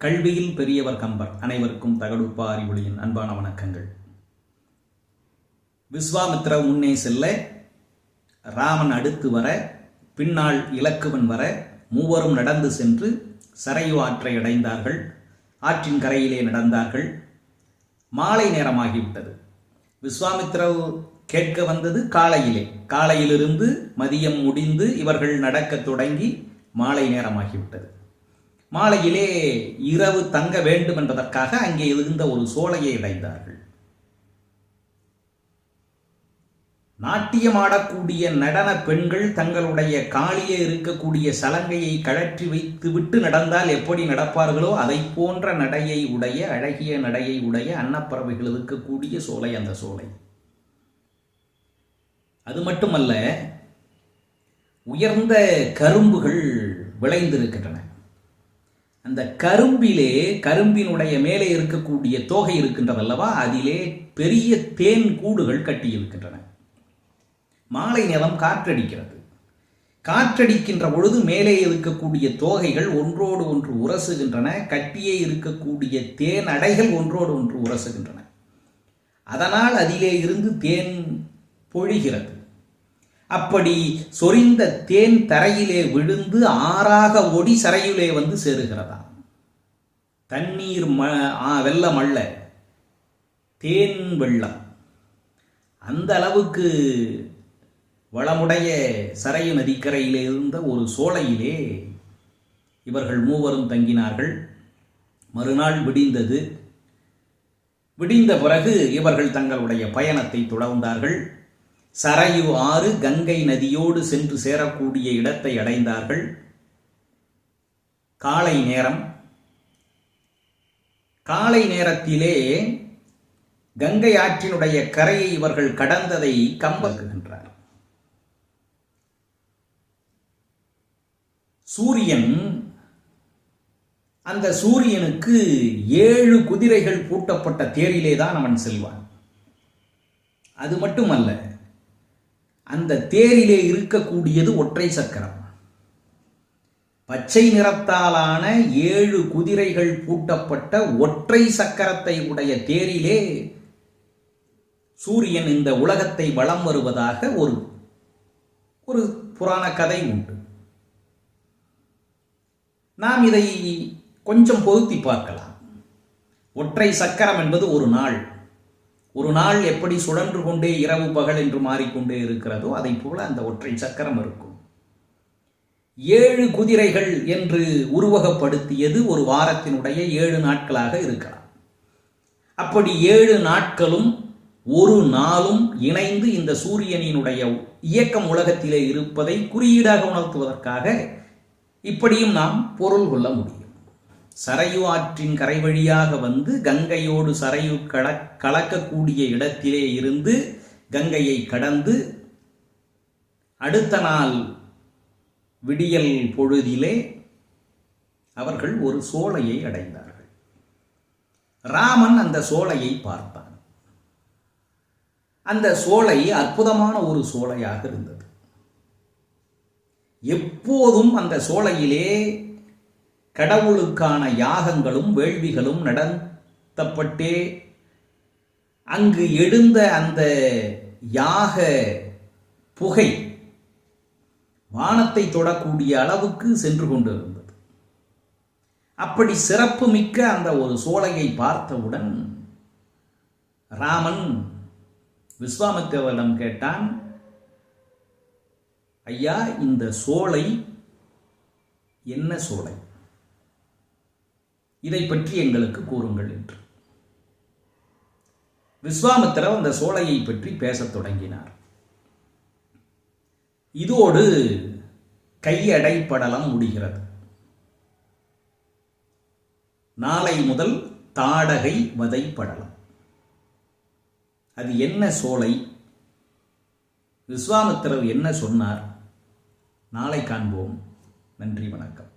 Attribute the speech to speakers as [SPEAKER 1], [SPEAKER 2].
[SPEAKER 1] கல்வியில் பெரியவர் கம்பர். அனைவருக்கும் தகடுப்பா அறிவொளியின் அன்பான வணக்கங்கள். விஸ்வாமித்திரர் முன்னே செல்ல, ராமன் அடுத்து வர, பின்னால் இலக்குவன் வர, மூவரும் நடந்து சென்று சரையு ஆற்றை அடைந்தார்கள். ஆற்றின் கரையிலே நடந்தார்கள். மாலை நேரமாகிவிட்டது. விஸ்வாமித்திரர் கேட்க வந்தது காலையிலே. காலையிலிருந்து மதியம் முடிந்து இவர்கள் நடக்க தொடங்கி மாலை நேரமாகிவிட்டது. மாலையிலே இரவு தங்க வேண்டும் என்பதற்காக அங்கே இருந்த ஒரு சோலையை அடைந்தார்கள். நாட்டியமாடக்கூடிய நடன பெண்கள் தங்களுடைய காலியே இருக்கக்கூடிய சலங்கையை கழற்றி வைத்து விட்டு நடந்தால் எப்படி நடப்பார்களோ அதை போன்ற நடையை உடைய, அழகிய நடையை உடைய அன்னப்பறவைகள் இருக்கக்கூடிய சோலை அந்த சோலை. அது மட்டுமல்ல, உயர்ந்த கரும்புகள் விளைந்திருக்கின்றன. அந்த கரும்பிலே, கரும்பினுடைய மேலே இருக்கக்கூடிய தோகை இருக்கின்றதல்லவா, அதிலே பெரிய தேன் கூடுகள் கட்டி இருக்கின்றன. மாலை நேரம் காற்றடிக்கிறது. காற்றடிக்கின்ற பொழுது மேலே இருக்கக்கூடிய தோகைகள் ஒன்றோடு ஒன்று உரசுகின்றன. கட்டியே இருக்கக்கூடிய தேன் அடைகள் ஒன்றோடு ஒன்று உரசுகின்றன. அதனால் அதிலே இருந்து தேன் பொழிகிறது. அப்படி சொரிந்த தேன் தரையிலே விழுந்து ஆறாக ஓடி சரையிலே வந்து சேருகிறதா. தண்ணீர் வெள்ளம் அல்ல, தேன் வெள்ளம். அந்த அளவுக்கு வளமுடைய சரையு நதிக்கரையிலே இருந்த ஒரு சோலையிலே இவர்கள் மூவரும் தங்கினார்கள். மறுநாள் விடிந்தது. விடிந்த பிறகு இவர்கள் தங்களுடைய பயணத்தை தொடர்ந்தார்கள். சரையு ஆறு கங்கை நதியோடு சென்று சேரக்கூடிய இடத்தை அடைந்தார்கள். காலை நேரம். காலை நேரத்திலே கங்கை ஆற்றினுடைய கரையை இவர்கள் கடந்ததை கம்பக்குகின்றார். சூரியன், அந்த சூரியனுக்கு 7 குதிரைகள் பூட்டப்பட்ட தேரிலே தான் அவன் செல்வான். அது மட்டுமல்ல, அந்த தேரிலே இருக்கக்கூடியது ஒற்றை சக்கரம். பச்சை நிறத்தாலான 7 குதிரைகள் பூட்டப்பட்ட ஒற்றை சக்கரத்தை உடைய தேரிலே சூரியன் இந்த உலகத்தை வலம் வருவதாக ஒரு புராண கதை உண்டு. நாம் இதை கொஞ்சம் பொருத்தி பார்க்கலாம். ஒற்றை சக்கரம் என்பது ஒரு நாள். ஒரு நாள் எப்படி சுழன்று கொண்டே இரவு பகல் என்று மாறிக்கொண்டே இருக்கிறதோ அதை போல அந்த ஒற்றை சக்கரம் இருக்கும். 7 குதிரைகள் என்று உருவகப்படுத்தியது ஒரு வாரத்தினுடைய 7 நாட்களாக இருக்கலாம். அப்படி 7 நாட்களும் ஒரு நாளும் இணைந்து இந்த சூரியனினுடைய இயக்கம் உலகத்திலே இருப்பதை குறியீடாக உணர்த்துவதற்காக இப்படியும் நாம் பொருள் கொள்ள முடியும். சரையு ஆற்றின் கரை வழியாக வந்து கங்கையோடு சரையு கலக்கக்கூடிய இடத்திலே இருந்து கங்கையை கடந்து அடுத்த நாள் விடியல் பொழுதிலே அவர்கள் ஒரு சோலையை அடைந்தார்கள். ராமன் அந்த சோலையை பார்த்தான். அந்த சோலை அற்புதமான ஒரு சோலையாக இருந்தது. எப்போதும் அந்த சோலையிலே கடவுளுக்கான யாகங்களும் வேள்விகளும் நடத்தப்பட்டே அங்கு எழுந்த அந்த யாக புகை வானத்தை தொடக்கூடிய அளவுக்கு சென்று கொண்டிருந்தது. அப்படி சிறப்பு மிக்க அந்த ஒரு சோலையை பார்த்தவுடன் ராமன் விஸ்வாமித்திரரிடம் கேட்டான், ஐயா, இந்த சோலை என்ன சோலை? இதை பற்றி எங்களுக்கு கூறுங்கள் என்று. விஸ்வாமித்திரர் அந்த சோலையை பற்றி பேசத் தொடங்கினார். இதோடு கையடைப்படலம் முடிகிறது. நாளை முதல் தாடகை வதைப்படலம். அது என்ன சோலை? விஸ்வாமித்திரர் என்ன சொன்னார்? நாளை காண்போம். நன்றி, வணக்கம்.